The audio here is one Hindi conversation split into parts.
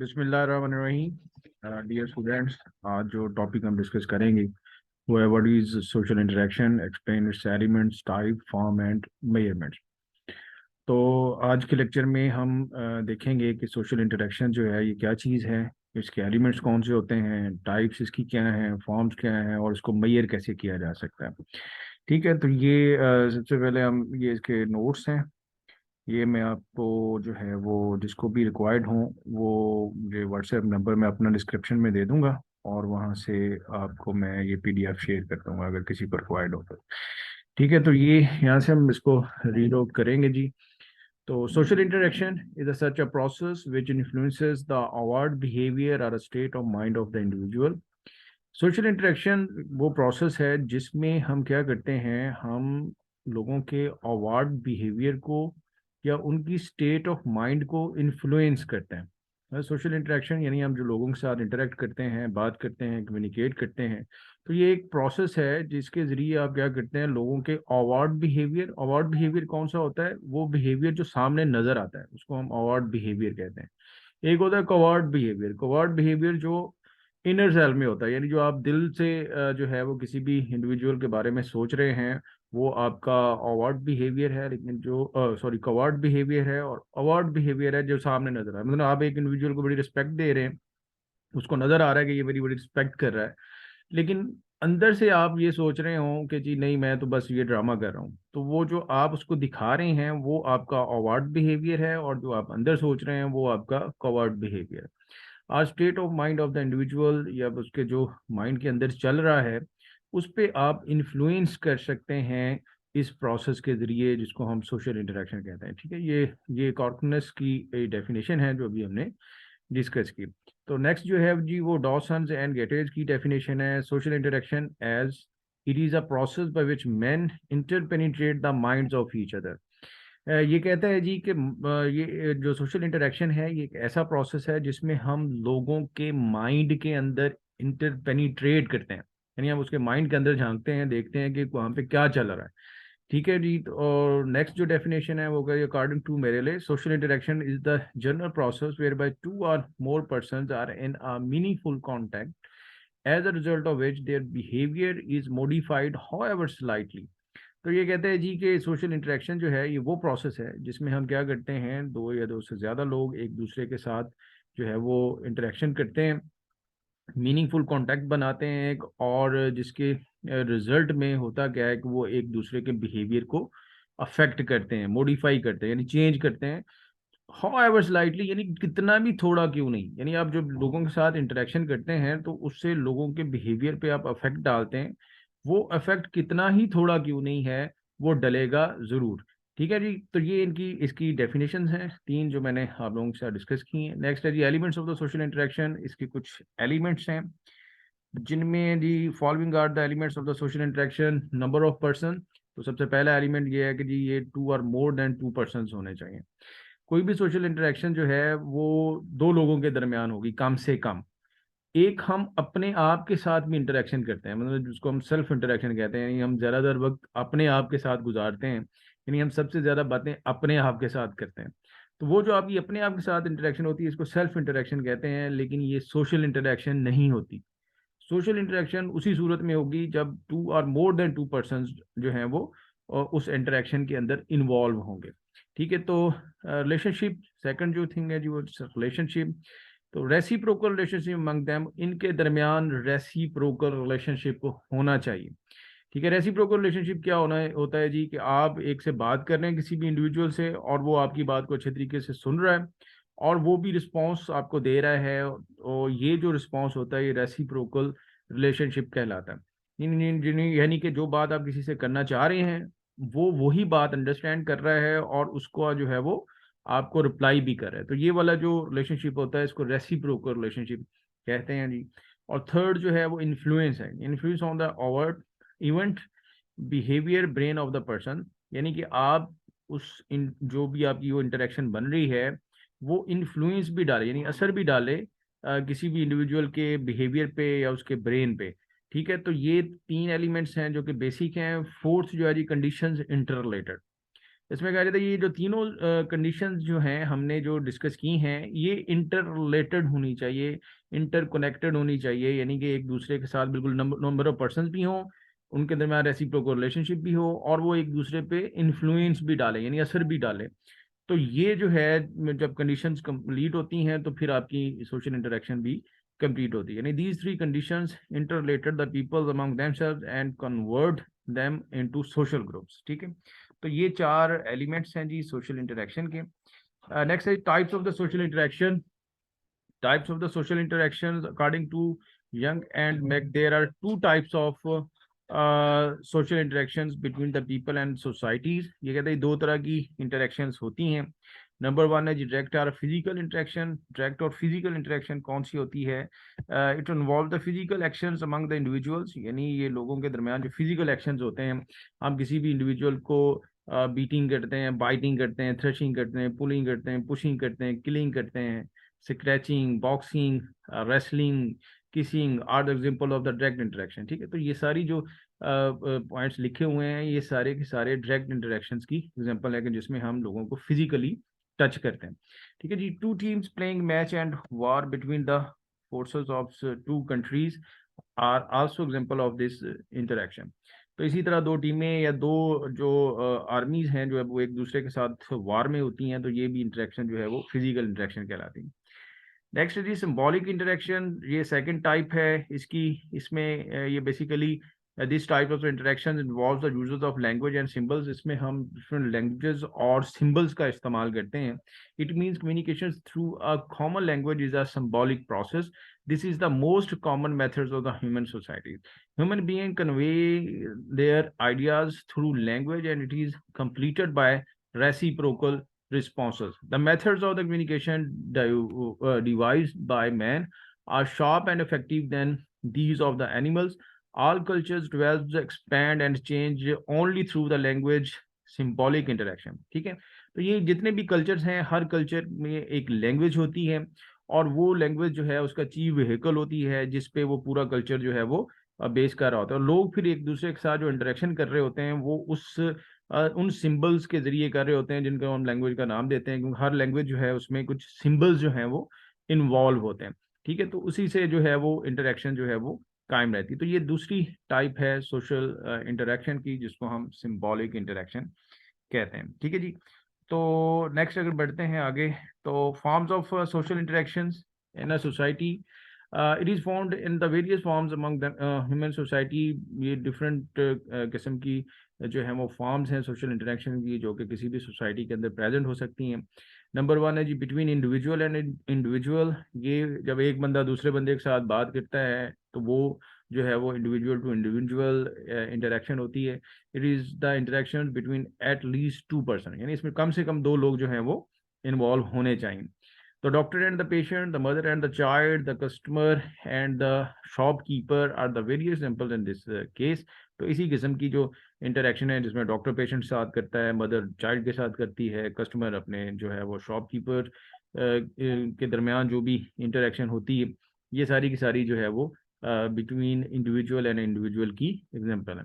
बिस्मिल्लाहिर्रहमानिर्रहीम। डियर स्टूडेंट्स, आज जो टॉपिक हम डिस्कस करेंगे वो है what is social interaction, explain it's elements, type, form and measurements. तो आज के लेक्चर में हम देखेंगे कि सोशल इंटरेक्शन जो है ये क्या चीज़ है, इसके एलिमेंट्स कौन से होते हैं, टाइप्स इसकी क्या हैं, फॉर्म्स क्या हैं और इसको मेजर कैसे किया जा सकता है। ठीक है, तो ये सबसे पहले हम ये इसके नोट्स हैं, ये मैं आपको जो है वो जिसको भी रिक्वायर्ड हो वो मुझे व्हाट्सएप नंबर मैं अपना डिस्क्रिप्शन में दे दूंगा और वहाँ से आपको मैं ये पीडीएफ शेयर कर दूंगा अगर किसी को रिक्वायर्ड हो तो। ठीक है, तो ये यहाँ से हम इसको रीड आउट करेंगे जी। तो social interaction is a such a process which influences the overt behaviour और state of mind of the individual. Social interaction वो प्रोसेस है जिसमें हम क्या करते हैं, हम लोगों के अवार्ड बिहेवियर को या उनकी स्टेट ऑफ माइंड को इन्फ्लुएंस करते हैं। सोशल इंटरेक्शन यानी हम जो लोगों के साथ इंटरेक्ट करते हैं, बात करते हैं, कम्युनिकेट करते हैं, तो ये एक प्रोसेस है जिसके जरिए आप क्या करते हैं, लोगों के अवार्ड बिहेवियर कौन सा होता है, वो बिहेवियर जो सामने नजर आता है उसको हम अवार्ड बिहेवियर कहते हैं। एक होता है कवर्ड बिहेवियर जो इनर सेल्फ में होता है, यानी जो आप दिल से जो है वो किसी भी इंडिविजुअल के बारे में सोच रहे हैं, वो आपका अवार्ड बिहेवियर है। लेकिन जो सॉरी कवर्ड बिहेवियर है, और अवार्ड बिहेवियर है जो सामने नजर आ रहा है, मतलब आप एक इंडिविजुअल को बड़ी रिस्पेक्ट दे रहे हैं, उसको नजर आ रहा है कि ये मेरी बड़ी रिस्पेक्ट कर रहा है, लेकिन अंदर से आप ये सोच रहे हो कि जी नहीं, मैं तो बस ये ड्रामा कर रहा हूँ, तो वो जो आप उसको दिखा रहे हैं वो आपका अवार्ड बिहेवियर है, और जो आप अंदर सोच रहे हैं वो आपका कवर्ड बिहेवियर। आज state of mind of the individual या उसके जो माइंड के अंदर चल रहा है उस पे आप इन्फ्लुएंस कर सकते हैं इस प्रोसेस के जरिए, जिसको हम सोशल इंटरेक्शन कहते हैं। ठीक है, ये कॉर्कनस की डेफिनेशन है जो अभी हमने डिस्कस की। तो नेक्स्ट जो है जी वो डॉसन्स एंड गेटेज की डेफिनेशन है, social interaction as it is a process by which men interpenetrate the minds of each other. ये कहता है जी कि ये जो सोशल इंटरेक्शन है ये एक ऐसा प्रोसेस है जिसमें हम लोगों के माइंड के अंदर इंटरपेनिट्रेट करते हैं, यानी हम उसके माइंड के अंदर झांकते हैं, देखते हैं कि वहाँ पे क्या चल रहा है। ठीक है जी, और नेक्स्ट जो डेफिनेशन है वो कहे according to Merrill, social interaction is the general process whereby two or more persons are in a meaningful contact as a result of which their behaviour is modified however slightly. तो ये कहते हैं जी कि सोशल इंटरेक्शन जो है ये वो प्रोसेस है जिसमें हम क्या करते हैं, दो या दो से ज़्यादा लोग एक दूसरे के साथ जो है वो इंटरेक्शन करते हैं, मीनिंगफुल कांटेक्ट बनाते हैं एक, और जिसके रिजल्ट में होता क्या है कि वो एक दूसरे के बिहेवियर को अफेक्ट करते हैं, मॉडिफाई करते हैं, यानी चेंज करते हैं। हाउ स्लाइटली, यानी कितना भी थोड़ा क्यों नहीं, यानी आप जब लोगों के साथ इंटरेक्शन करते हैं तो उससे लोगों के बिहेवियर पे आप अफेक्ट डालते हैं, वो अफेक्ट कितना ही थोड़ा क्यों नहीं है, वो डलेगा जरूर। ठीक है जी, तो ये इनकी इसकी डेफिनेशन है तीन जो मैंने आप लोगों के साथ डिस्कस की हैं। नेक्स्ट है जी elements of the social interaction, इसके कुछ एलिमेंट्स हैं जिनमें जी following are the elements of the social interaction. Number of person, तो सबसे पहला एलिमेंट ये है कि जी ये to or more than to person होने चाहिए। कोई भी सोशल इंटरेक्शन जो है वो दो लोगों के दरमियान होगी कम से कम। एक हम अपने आप के साथ भी इंटरेक्शन करते हैं, मतलब जिसको हम सेल्फ इंटरेक्शन कहते हैं, यानी हम ज़्यादातर वक्त अपने आप के साथ गुजारते हैं, यानी हम सबसे ज़्यादा बातें अपने आप के साथ करते हैं। तो वो जो आपकी अपने आप के साथ इंटरेक्शन होती है इसको सेल्फ इंटरेक्शन कहते हैं, लेकिन ये सोशल इंटरेक्शन नहीं होती। सोशल इंटरेक्शन उसी सूरत में होगी जब to or more than to person जो हैं वो उस इंटरेक्शन के अंदर इन्वॉल्व होंगे। ठीक है, तो रिलेशनशिप सेकंड जो थिंग है जी वो रिलेशनशिप। तो रेसिप्रोकल रिलेशनशिप अमंग देम, इनके दरमियान रेसिप्रोकल रिलेशनशिप होना चाहिए। ठीक है, रेसिप्रोकल रिलेशनशिप क्या होता है जी कि आप एक से बात कर रहे हैं किसी भी इंडिविजुअल से, और वो आपकी बात को अच्छे तरीके से सुन रहा है और वो भी रिस्पांस आपको दे रहा है, और ये जो रिस्पांस होता है ये रेसिप्रोकल रिलेशनशिप कहलाता है। यानी कि जो बात आप किसी से करना चाह रहे हैं वो वही बात अंडरस्टैंड कर रहा है और उसको जो है वो आपको रिप्लाई भी कर रहा है, तो ये वाला जो रिलेशनशिप होता है इसको रेसिप्रोकल रिलेशनशिप कहते हैं जी। और थर्ड जो है वो इन्फ्लुएंस है, influence on the over event behaviour brain of the person, यानी कि आप जो भी आपकी वो इंटरेक्शन बन रही है वो इन्फ्लुएंस भी डाले, यानी असर भी डाले किसी भी इंडिविजुअल के बिहेवियर पे या उसके ब्रेन पे। ठीक है, तो ये तीन एलिमेंट्स हैं जो कि बेसिक हैं। फोर्थ जो है जी कंडीशंस इंटर रिलेटेड। इसमें कहा जाता है ये जो तीनों कंडीशंस जो हैं हमने जो डिस्कस की हैं ये इंटर रिलेटेड होनी चाहिए, इंटर कनेक्टेड होनी चाहिए, यानी कि एक दूसरे के साथ बिल्कुल नंबर ऑफ पर्सन भी हों, उनके दरमियान रेसिप्रोकल रिलेशनशिप भी हो, और वो एक दूसरे पे इन्फ्लुएंस भी डाले यानी असर भी डाले। तो ये जो है जब कंडीशंस कंप्लीट होती हैं तो फिर आपकी सोशल इंटरेक्शन भी कंप्लीट होती है, यानी these three conditions interrelated the peoples among themselves and convert them into social groups. ठीक है, तो ये चार एलिमेंट्स हैं जी सोशल इंटरेक्शन के। नेक्स्ट है types of the social interaction. Types of the social interactions according to Young and Mac, there are two types of social interactions between the people and societies। ये कहते हैं दो तरह की interactions होती हैं। नंबर वन है जी डायरेक्ट और फिजिकल इंटरेक्शन। डायरेक्ट और फिजिकल इंटरेक्शन कौन सी होती है? It involve the physical actions among the individuals, यानी ये लोगों के दरमियान जो फिजिकल एक्शंस होते हैं, हम किसी भी इंडिविजुअल को बीटिंग करते हैं, बाइटिंग करते हैं, थ्रेशिंग करते हैं, पुलिंग करते हैं, पुशिंग करते हैं, किलिंग करते हैं, scratching, boxing, wrestling, kissing are the example of the direct interaction. ठीक है, तो ये सारी जो पॉइंट्स लिखे हुए हैं ये सारे के सारे डायरेक्ट इंटरेक्शंस की एग्जांपल है कि जिसमें हम लोगों को फिजिकली टच करते हैं। ठीक है जी, two teams playing match and war between the forces of two countries are also example of this interaction. तो इसी तरह दो टीमें या दो जो आर्मीज हैं जो है वो एक दूसरे के साथ वार में होती हैं, तो ये भी इंटरेक्शन जो है वो फिजिकल इंटरेक्शन कहलाती है। नेक्स्ट जी सिंबॉलिक इंटरेक्शन, ये सेकंड टाइप है इसकी। इसमें ये basically this type of interaction involves the uses of language and symbols. इसमें हम डिफरेंट लैंग्वेजेस और सिंबल्स का इस्तेमाल करते हैं। It means communication through a common language is a symbolic process. This is the most common methods of the human society. Human beings convey their ideas through language and it is completed by reciprocal responses. The methods of the communication devised by man are sharp and effective than these of the animals. All cultures develop, expand and change only through the language symbolic interaction। ठीक है, तो ये जितने भी कल्चर्स हैं हर कल्चर में एक लैंग्वेज होती है और वो लैंग्वेज जो है उसका चीफ व्हीकल होती है जिसपे वो पूरा कल्चर जो है वो बेस कर रहा होता है। और लोग फिर एक दूसरे के साथ जो इंटरेक्शन कर रहे होते हैं वो उन सिंबल्स के जरिए कर रहे होते हैं जिनको हम लैंग्वेज का नाम देते हैं, क्योंकि हर लैंग्वेज जो है उसमें कुछ सिंबल्स जो हैं वो इन्वॉल्व होते हैं। ठीक है, तो उसी से जो है वो इंटरेक्शन जो है वो कायम रहती है। तो ये दूसरी टाइप है सोशल इंटरेक्शन की जिसको हम सिंबॉलिक इंटरेक्शन कहते हैं। ठीक है जी, तो नेक्स्ट अगर बढ़ते हैं आगे, तो forms of social interactions in a society. It is found in the various forms among the human society. ये डिफरेंट किस्म की जो है वो फॉर्म्स हैं सोशल इंटरेक्शन की जो कि किसी भी सोसाइटी के अंदर प्रेजेंट हो सकती हैं। नंबर वन है जी बिटवीन इंडिविजुअल एंड इंडिविजुअल। ये जब एक बंदा दूसरे बंदे के साथ बात करता है तो वो जो है वो इंडिविजुअल टू इंडिविजुअल इंटरेक्शन होती है। It is the interaction between at least two person, यानी इसमें कम से कम दो लोग जो हैं वो इन्वॉल्व होने चाहिए। तो doctor and the patient, the mother and the child, the customer and the shopkeeper are the various examples in this case. तो इसी किस्म की जो इंटरेक्शन है जिसमें डॉक्टर पेशेंट साथ करता है, मदर चाइल्ड के साथ करती है, कस्टमर अपने जो है वो शॉपकीपर के दरमियान जो भी इंटरेक्शन होती है, ये सारी की सारी जो है वो बिटवीन इंडिविजुअल एंड इंडिविजुअल की एग्जांपल है।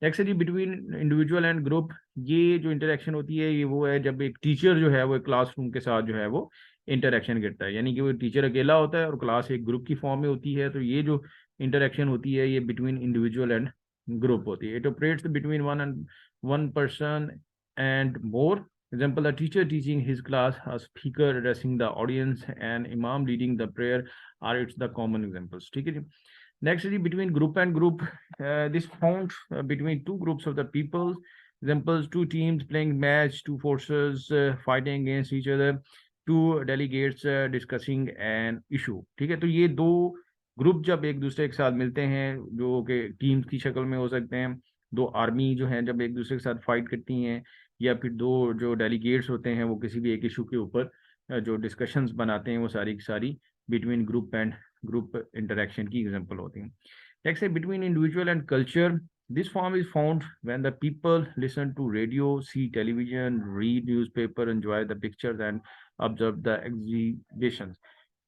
नेक्स्ट है जी बिटवीन इंडिविजुअल एंड ग्रुप। ये जो इंटरेक्शन होती है ये वो है जब एक टीचर जो है वो एक क्लासरूम के साथ जो है वो इंटरेक्शन करता है, यानी कि वो टीचर अकेला होता है और क्लास एक ग्रुप की फॉर्म में होती है। तो ये जो इंटरेक्शन होती है ये बिटवीन इंडिविजुअल एंड ग्रुप होती है। It operates between one person and more. Example, a teacher teaching his class, a speaker addressing the audience, and imam leading the prayer are its the common examples। ठीक है जी, next is between group and group। This found between two groups of the people। Examples, two teams playing match, two forces fighting against each other, two delegates discussing an issue। ठीक है, तो ये दो ग्रुप जब एक दूसरे के साथ मिलते हैं जो कि टीम्स की शक्ल में हो सकते हैं, दो आर्मी जो हैं जब एक दूसरे के साथ फाइट करती हैं, या फिर दो जो डेलीगेट्स होते हैं वो किसी भी एक इशू के ऊपर जो डिस्कशंस बनाते हैं, वो सारी की सारी between group and group interaction की एग्जांपल होती हैं। नेक्स्ट है between individual and culture. This form is found when the people listen to radio, see television, read newspaper, enjoy the pictures and observe the exhibitions.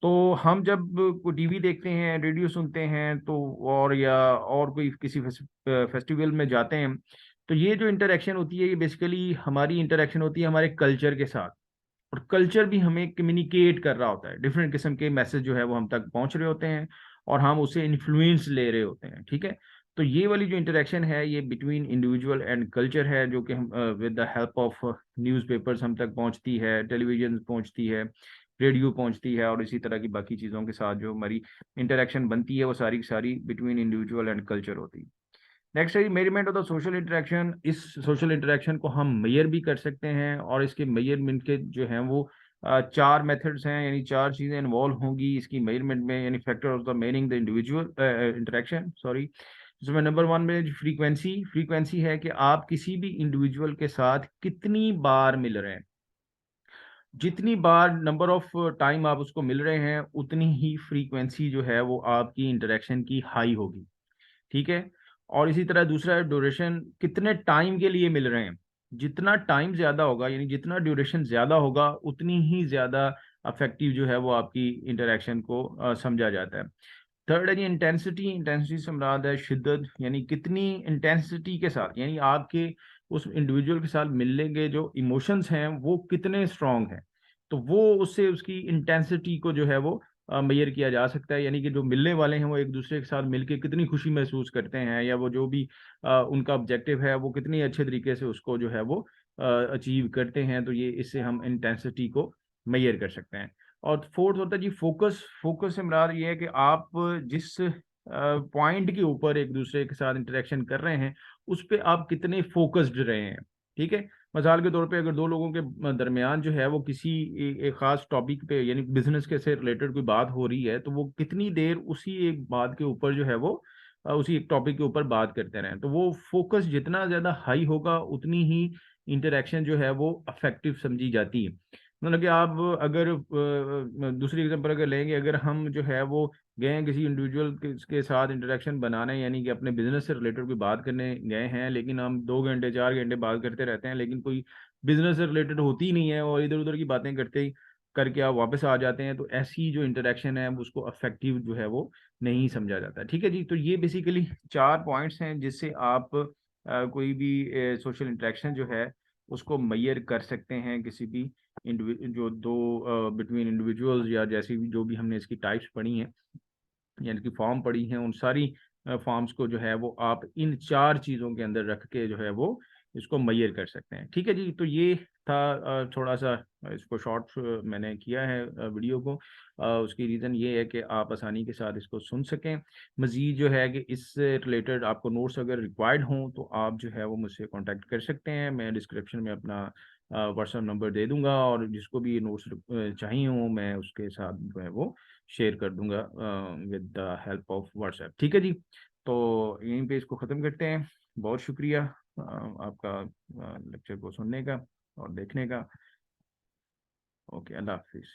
तो हम जब कोई टीवी देखते हैं, रेडियो सुनते हैं, तो और या और कोई किसी फेस्टिवल में जाते हैं, तो ये जो इंटरेक्शन होती है ये बेसिकली हमारी इंटरेक्शन होती है हमारे कल्चर के साथ, और कल्चर भी हमें कम्युनिकेट कर रहा होता है, डिफरेंट किस्म के मैसेज जो है वो हम तक पहुंच रहे होते हैं और हम उसे इन्फ्लुएंस ले रहे होते हैं, ठीक है। तो ये वाली जो इंटरेक्शन है ये बिटवीन इंडिविजुअल एंड कल्चर है, जो कि हम with the help of newspapers हम तक पहुंचती है, टेलीविजन पहुंचती है, रेडियो पहुंचती है, और इसी तरह की बाकी चीज़ों के साथ जो हमारी इंटरेक्शन बनती है वो सारी की सारी बिटवीन इंडिविजुअल एंड कल्चर होती है। नेक्स्ट है measurement of the social interaction. इस सोशल इंटरेक्शन को हम मेजर भी कर सकते हैं, और इसके मेजरमेंट के जो हैं वो चार मेथड्स हैं, यानी चार चीज़ें इन्वॉल्व होंगी इसकी मेजरमेंट में, यानी factor of the measuring the individual interaction, sorry. इसमें नंबर वन में फ्रीक्वेंसी, फ्रीक्वेंसी है कि आप किसी भी इंडिविजुअल के साथ कितनी बार मिल रहे हैं। जितनी बार नंबर ऑफ टाइम आप उसको मिल रहे हैं उतनी ही फ्रीक्वेंसी जो है वो आपकी इंटरेक्शन की हाई होगी, ठीक है। और इसी तरह दूसरा है ड्यूरेशन, कितने टाइम के लिए मिल रहे हैं। जितना टाइम ज्यादा होगा, यानी जितना ड्यूरेशन ज्यादा होगा उतनी ही ज्यादा अफेक्टिव जो है वो आपकी इंटरेक्शन को समझा जाता है। थर्ड है जी इंटेंसिटी, इंटेंसिटी से मुराद है शिद्दत, यानी कितनी इंटेंसिटी के साथ, यानी आपके उस इंडिविजुअल के साथ मिलने के जो इमोशंस हैं वो कितने स्ट्रांग हैं, तो वो उससे उसकी इंटेंसिटी को जो है वो मेजर किया जा सकता है। यानी कि जो मिलने वाले हैं वो एक दूसरे के साथ मिलके कितनी खुशी महसूस करते हैं, या वो जो भी उनका ऑब्जेक्टिव है वो कितनी अच्छे तरीके से उसको जो है वो अचीव करते हैं, तो ये इससे हम इंटेंसिटी को मेजर कर सकते हैं। और फोर्थ होता है जी फोकस, फोकस से मुराद ये है कि आप जिस पॉइंट के ऊपर एक दूसरे के साथ इंटरेक्शन कर रहे हैं उस पे आप कितने फोकस्ड रहे हैं, ठीक है। मिसाल के तौर पे अगर दो लोगों के दरमियान जो है वो किसी एक खास टॉपिक पे, यानी बिजनेस के से रिलेटेड कोई बात हो रही है, तो वो कितनी देर उसी एक बात के ऊपर जो है वो उसी एक टॉपिक के ऊपर बात करते रहें, तो वो फोकस जितना ज्यादा हाई होगा उतनी ही इंटरेक्शन जो है वो अफेक्टिव समझी जाती है। मतलब कि आप अगर दूसरी एग्जांपल अगर लेंगे, अगर हम जो है वो गए हैं किसी इंडिविजुअल के साथ इंटरेक्शन बनाने, यानी कि अपने बिजनेस से रिलेटेड कोई बात करने गए हैं, लेकिन हम 2 घंटे 4 घंटे बात करते रहते हैं, लेकिन कोई बिजनेस से रिलेटेड होती ही नहीं है और इधर उधर की बातें करते ही करके आप वापस आ जाते हैं, तो ऐसी जो इंटरेक्शन है उसको अफेक्टिव जो है वो नहीं समझा जाता, ठीक है जी। तो ये बेसिकली चार पॉइंट्स हैं जिससे आप कोई भी सोशल इंटरेक्शन जो है उसको मेजर कर सकते हैं, किसी भी जो दो बिटवीन इंडिविजुअल्स, या जैसी भी जो भी हमने इसकी टाइप्स पढ़ी हैं यानी कि फॉर्म पढ़ी हैं, उन सारी फॉर्म्स को जो है वो आप इन चार चीज़ों के अंदर रख के जो है वो इसको मेजर कर सकते हैं, ठीक है जी। तो ये था थोड़ा सा इसको शॉर्ट मैंने किया है वीडियो को। उसकी रीज़न ये है कि आप आसानी के साथ इसको सुन सकें। मज़ीद जो है कि इससे रिलेटेड आपको नोट्स अगर रिक्वायर्ड हों तो आप जो है वो मुझसे कांटेक्ट कर सकते हैं। मैं डिस्क्रिप्शन में अपना व्हाट्सएप नंबर दे दूंगा, और जिसको भी नोट्स चाहिए हों मैं उसके साथ जो है वो शेयर कर दूंगा with the help of WhatsApp, ठीक है जी। तो यहीं पे इसको ख़त्म करते हैं। बहुत शुक्रिया आपका लेक्चर को सुनने का और देखने का। ओके, अल्लाह हाफिज़।